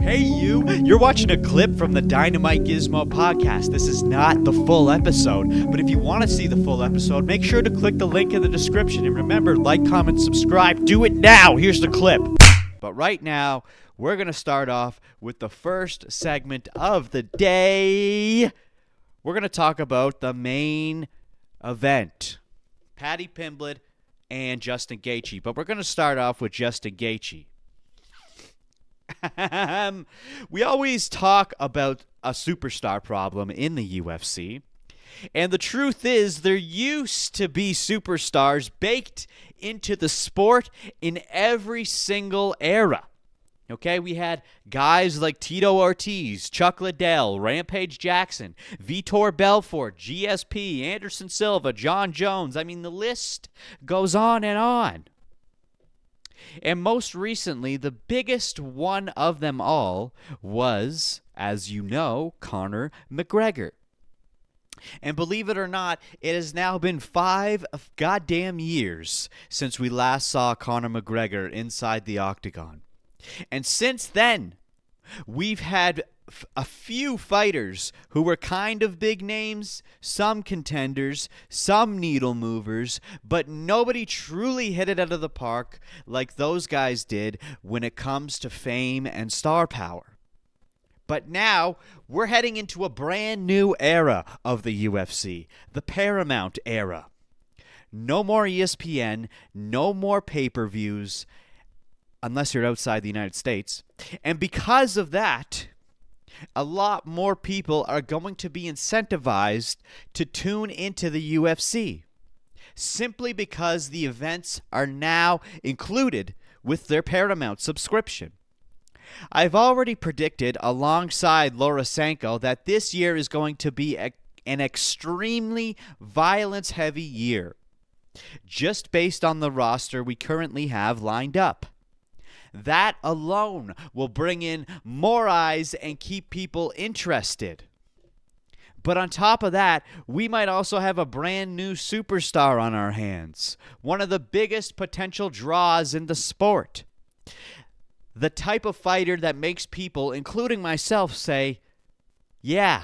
Hey you're watching a clip from the DynamiteGizmo Podcast. This is not the full episode, but if you want to see the full episode, make sure to click the link in the description. And remember, like, comment, subscribe. Do it now. Here's the clip. But right now, we're going to start off with the first segment of the day. We're going to talk about the main event, Paddy Pimblett and Justin Gaethje. But we're going to start off with Justin Gaethje. We always talk about a superstar problem in the UFC. And the truth is, there used to be superstars baked into the sport in every single era. Okay, we had guys like Tito Ortiz, Chuck Liddell, Rampage Jackson, Vitor Belfort, GSP, Anderson Silva, John Jones. I mean, the list goes on and on. And most recently, the biggest one of them all was, as you know, Conor McGregor. And believe it or not, it has now been 5 goddamn years since we last saw Conor McGregor inside the octagon. And since then, we've had a few fighters who were kind of big names, some contenders, some needle movers, but nobody truly hit it out of the park like those guys did when it comes to fame and star power. But now, we're heading into a brand new era of the UFC, the Paramount era. No more ESPN, no more pay-per-views, unless you're outside the United States. And because of that, a lot more people are going to be incentivized to tune into the UFC, simply because the events are now included with their Paramount subscription. I've already predicted, alongside Laura Sanko, that this year is going to be an extremely violence-heavy year, just based on the roster we currently have lined up. That alone will bring in more eyes and keep people interested. But on top of that, we might also have a brand new superstar on our hands, one of the biggest potential draws in the sport. The type of fighter that makes people, including myself, say, yeah,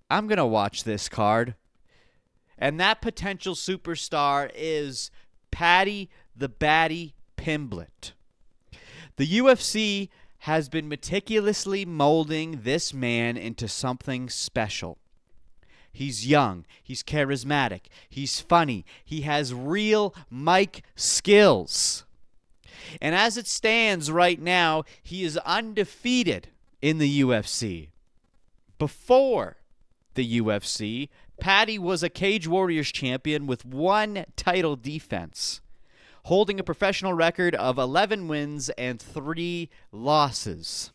I'm going to watch this card. And that potential superstar is Paddy the Baddy Pimblett. The UFC has been meticulously molding this man into something special. He's young, he's charismatic, he's funny, he has real mic skills. And as it stands right now, he is undefeated in the UFC. Before the UFC, Paddy was a Cage Warriors champion with 1 title defense, holding a professional record of 11 wins and 3 losses.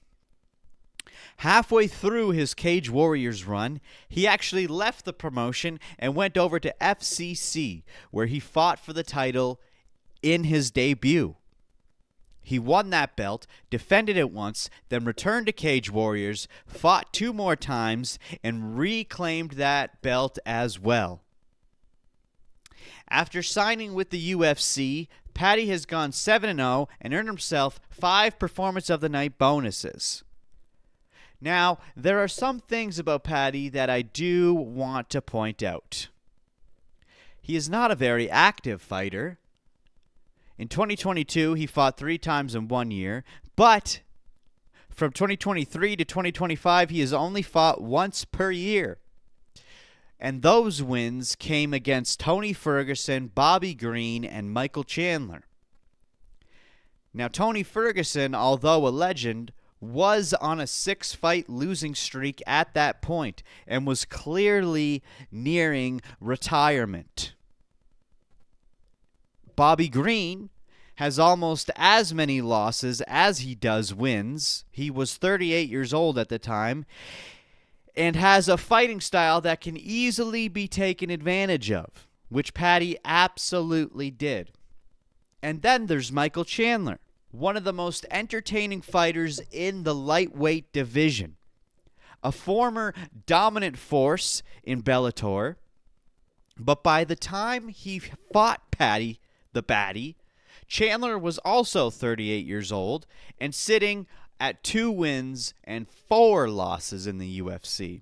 Halfway through his Cage Warriors run, he actually left the promotion and went over to FCC, where he fought for the title in his debut. He won that belt, defended it once, then returned to Cage Warriors, fought 2 more times, and reclaimed that belt as well. After signing with the UFC, Paddy has gone 7-0 and earned himself 5 Performance of the Night bonuses. Now, there are some things about Paddy that I do want to point out. He is not a very active fighter. In 2022, he fought 3 times in 1 year, but from 2023 to 2025, he has only fought once per year. And those wins came against Tony Ferguson, Bobby Green, and Michael Chandler. Now, Tony Ferguson, although a legend, was on a 6-fight losing streak at that point and was clearly nearing retirement. Bobby Green has almost as many losses as he does wins. He was 38 years old at the time, and has a fighting style that can easily be taken advantage of, which Paddy absolutely did. And then there's Michael Chandler, one of the most entertaining fighters in the lightweight division. A former dominant force in Bellator, but by the time he fought Paddy the Baddy, Chandler was also 38 years old and sitting at 2 wins and 4 losses in the UFC.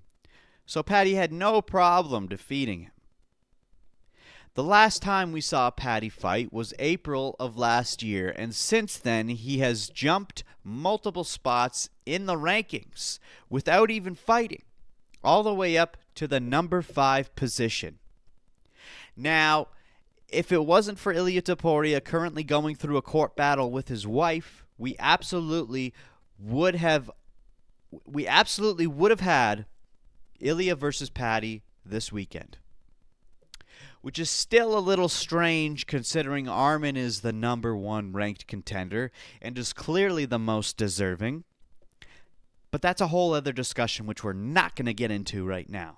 So Paddy had no problem defeating him. The last time we saw Paddy fight was April of last year, and since then he has jumped multiple spots in the rankings without even fighting, all the way up to the number 5 position. Now, if it wasn't for Ilia Topuria currently going through a court battle with his wife, we absolutely would have had Ilia versus Paddy this weekend. Which is still a little strange considering Arman is the number 1 ranked contender and is clearly the most deserving. But that's a whole other discussion which we're not going to get into right now.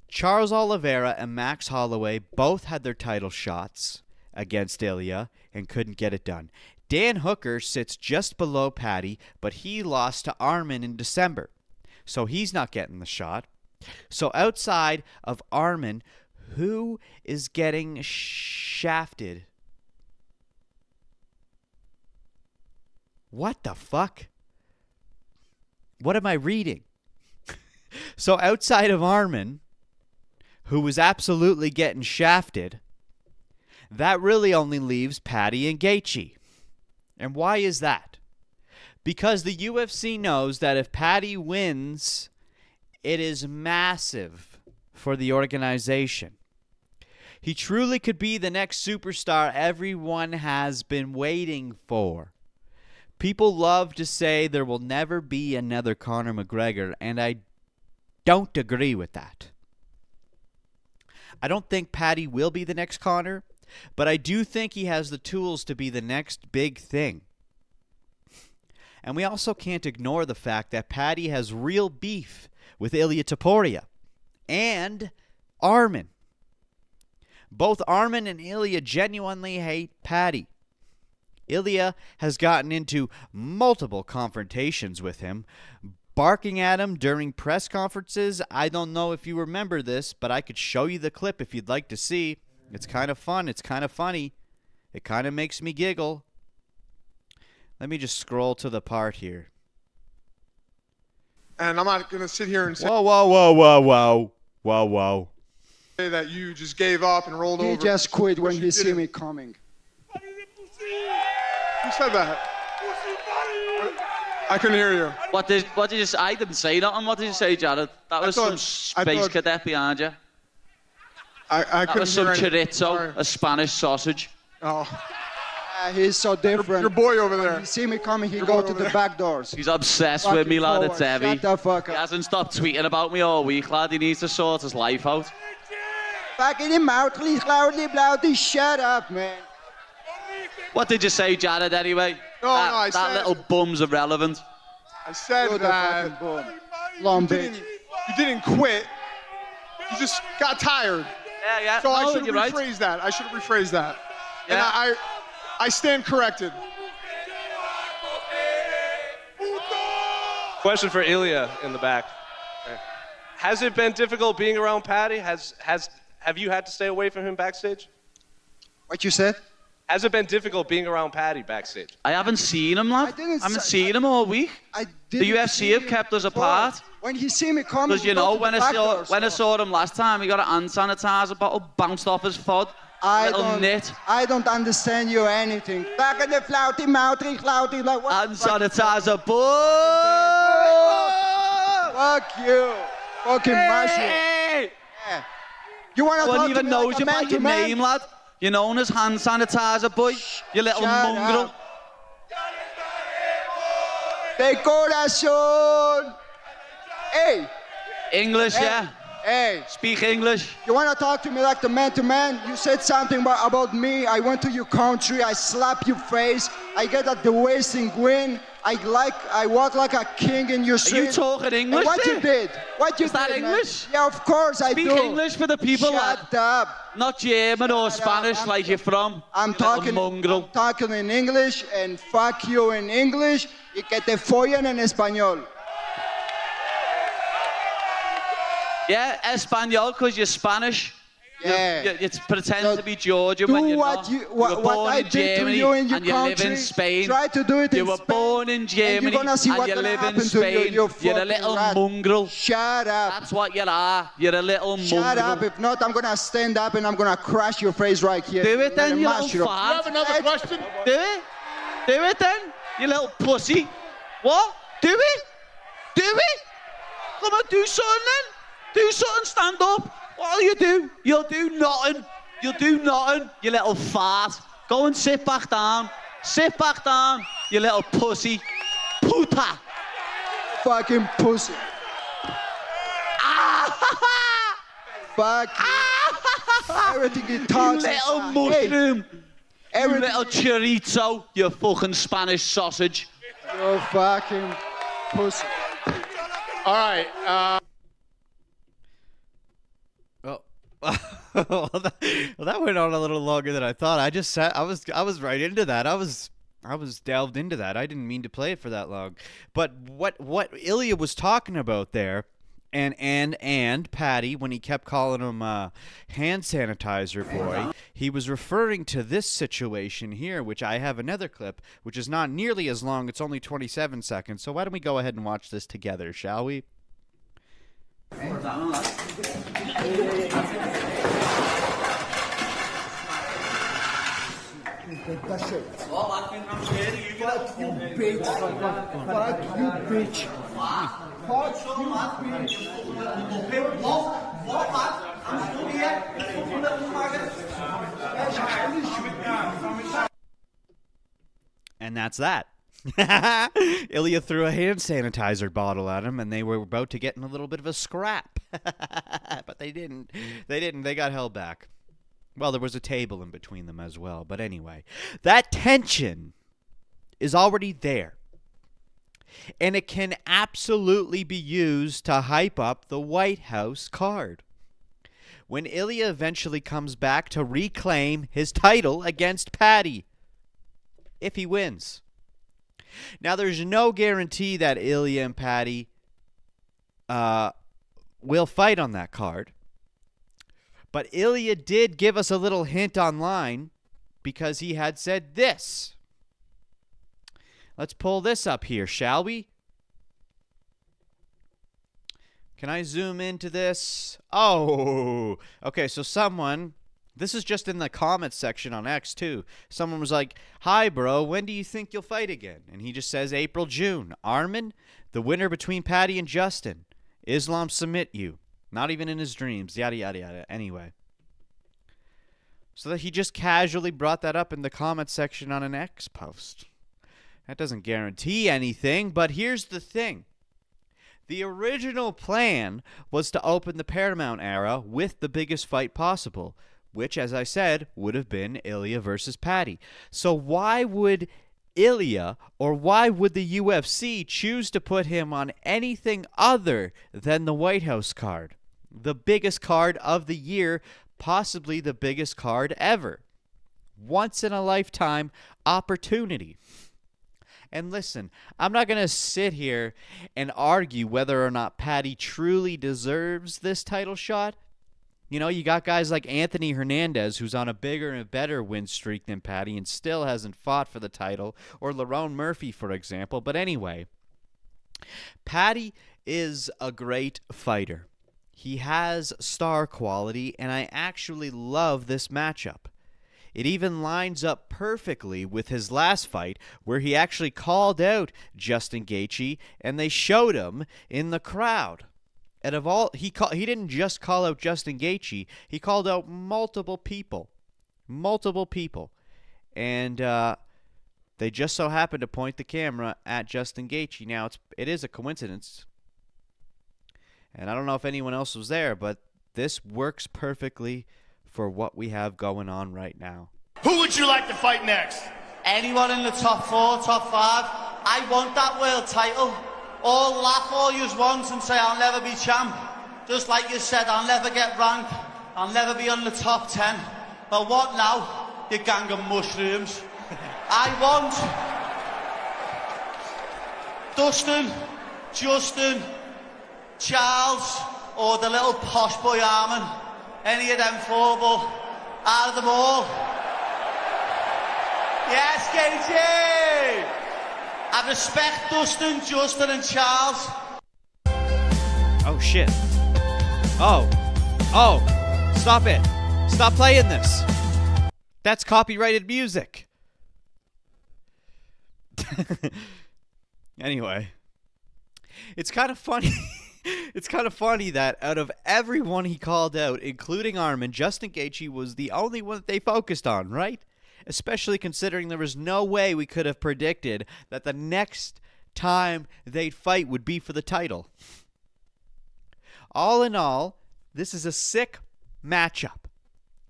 Charles Oliveira and Max Holloway both had their title shots against Ilia and couldn't get it done. Dan Hooker sits just below Paddy, but he lost to Arman in December, so he's not getting the shot. So outside of Arman, who is getting shafted? What the fuck? What am I reading? So outside of Arman, who was absolutely getting shafted, that really only leaves Paddy and Gaethje. And why is that? Because the UFC knows that if Paddy wins, it is massive for the organization. He truly could be the next superstar everyone has been waiting for. People love to say there will never be another Conor McGregor, and I don't agree with that. I don't think Paddy will be the next Conor, but I do think he has the tools to be the next big thing. And we also can't ignore the fact that Paddy has real beef with Ilia Topuria and Arman. Both Arman and Ilia genuinely hate Paddy. Ilia has gotten into multiple confrontations with him, barking at him during press conferences. I don't know if you remember this, but I could show you the clip if you'd like to see. It's kind of fun. It's kind of funny. It kind of makes me giggle. Let me just scroll to the part here. And I'm not going to sit here and say... Whoa. Say that you just gave up and rolled over. He just quit when he see me coming. Who said that? I couldn't hear you. What did you say? I didn't say nothing. What did you say, Jared? That was some space cadet behind you. I couldn't hear. That was some chorizo, Sorry. a Spanish sausage. Oh. He's so different. Your boy over there. When he see me coming, he go to the back doors. He's obsessed with me, lad. It's heavy. Shut the fuck He up. hasn't stopped tweeting about me all week, lad. He needs to sort his life out. Back in the mouth, please, loudly, shut up, man. What did you say, Jared, anyway? I that said... little bum's irrelevant. I said You're the that... fucking bum. Long bitch. You didn't quit. You just got tired. Yeah. So No, I should you're rephrase right. that. I should rephrase that. Yeah. And I stand corrected. Question for Ilia in the back. Has it been difficult being around Paddy? Have you had to stay away from him backstage? What you said? Has it been difficult being around Paddy backstage? I haven't seen him, lad. I haven't seen him all week. The UFC have kept us apart. When he see me coming, Because, you know, when I saw him last time, he got an hand sanitizer bottle bounced off his foot. I don't understand you anything. Back in the flouty, mouthy, like what? Hand sanitizer, boy! Fuck you. Fucking mushroom. Hey! Yeah. You want to No talk one to even me knows like you a by man your to man? name, lad. You're known as hand sanitizer, boy. You little Shut mongrel. up. De corazón. Hey. English, Hey. yeah? Hey. Speak English. You want to talk to me like the man to man? You said something about me. I went to your country. I slap your face. I get at the waist and grin. I walk like a king in your street. Are you talking English? And what you did? What you Is that did, man? English? Yeah, of course I Speak do. English for the people, lad. Shut up. Not German or Spanish I'm- like you're from. I'm you little talking, mongrel. I'm talking in English and fuck you in English y que te follen en español. Yeah, Espanol, because you're Spanish. Yeah. You pretend So to be Georgian do when you're what not. you- You what- were what born I in did to Germany you in your and you live in country. Spain. Try to do it You in were Spain, born in and Germany you're gonna see and what's you gonna live in happen to you, Spain. you You're a fucking little rat. mongrel. Shut up. That's what you are. You're a little mongrel. Shut up. If not, I'm gonna stand up and I'm gonna crush your face right here. Do it then, you Mash little you up. fart. You have another question? Do it. Do it then, you little pussy. What? Do it. Do it. Come on, do something then. Do something, stand up. What'll you do? You'll do nothing. You'll do nothing, you little fart. Go and sit back down. Sit back down, you little pussy. Puta. Fucking pussy. Fuck you. Everything he You talks little is, mushroom. You everything little chorizo, you fucking Spanish sausage. you fucking pussy. All right. Well, that went on a little longer than I thought. I just sat. I was right into that. I was delved into that. I didn't mean to play it for that long. But what Ilia was talking about there, and Paddy, when he kept calling him hand sanitizer boy, he was referring to this situation here, which I have another clip, which is not nearly as long. It's only 27 seconds. So why don't we go ahead and watch this together, shall we? That's it. Oh, I think I'm scared of you. Fuck you, bitch. Fuck you, bitch. Fuck you, bitch. What, man? I'm still here. You little maggot. And that's that. Ilia threw a hand sanitizer bottle at him, and they were about to get in a little bit of a scrap. But they didn't. They got held back. Well, there was a table in between them as well. But anyway, that tension is already there. And it can absolutely be used to hype up the White House card. When Ilia eventually comes back to reclaim his title against Paddy, if he wins. Now, there's no guarantee that Ilia and Paddy will fight on that card. But Ilia did give us a little hint online because he had said this. Let's pull this up here, shall we? Can I zoom into this? Oh, okay, so someone, this is just in the comments section on X too. Someone was like, "Hi, bro, when do you think you'll fight again?" And he just says April, June. Arman, the winner between Paddy and Justin. Islam submit you. Not even in his dreams. Yada, yada, yada. Anyway. So that he just casually brought that up in the comments section on an X post. That doesn't guarantee anything, but here's the thing. The original plan was to open the Paramount era with the biggest fight possible, which, as I said, would have been Ilia versus Paddy. So why would Ilia, or why would the UFC choose to put him on anything other than the White House card? The biggest card of the year, possibly the biggest card ever. Once in a lifetime opportunity. And listen, I'm not going to sit here and argue whether or not Paddy truly deserves this title shot. You know, you got guys like Anthony Hernandez, who's on a bigger and better win streak than Paddy and still hasn't fought for the title, or Lerone Murphy, for example. But anyway, Paddy is a great fighter. He has star quality, and I actually love this matchup. It even lines up perfectly with his last fight, where he actually called out Justin Gaethje, and they showed him in the crowd. And of all, he didn't just call out Justin Gaethje; he called out multiple people, and they just so happened to point the camera at Justin Gaethje. Now it is a coincidence, and I don't know if anyone else was there, but this works perfectly for what we have going on right now. Who would you like to fight next? Anyone in the top 4, top 5. I want that world title. All laugh all you want and say I'll never be champ. Just like you said, I'll never get ranked. I'll never be on the top 10. But what now, you gang of mushrooms? I want Dustin, Justin, Charles, or the little posh boy Arman. any of them four, but out of them all. Yes, KG! I respect Dustin, Justin, and Charles. Oh, shit. Oh. Stop it. Stop playing this. That's copyrighted music. Anyway. It's kind of funny. It's kind of funny that out of everyone he called out, including Arman, Justin Gaethje was the only one that they focused on, right? Especially considering there was no way we could have predicted that the next time they'd fight would be for the title. All in all, this is a sick matchup.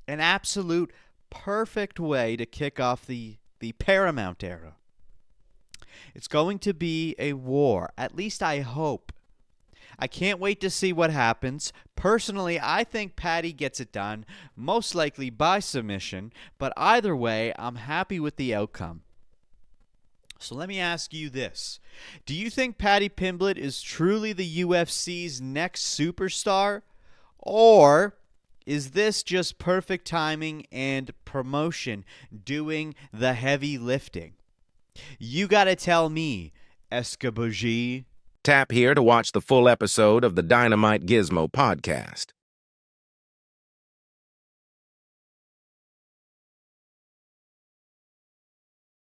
An absolute perfect way to kick off the Paramount era. It's going to be a war. At least I hope. I can't wait to see what happens. Personally, I think Paddy gets it done, most likely by submission, but either way, I'm happy with the outcome. So let me ask you this. Do you think Paddy Pimblett is truly the UFC's next superstar? Or is this just perfect timing and promotion doing the heavy lifting? You gotta tell me, Escabougie. Tap here to watch the full episode of the Dynamite Gizmo podcast.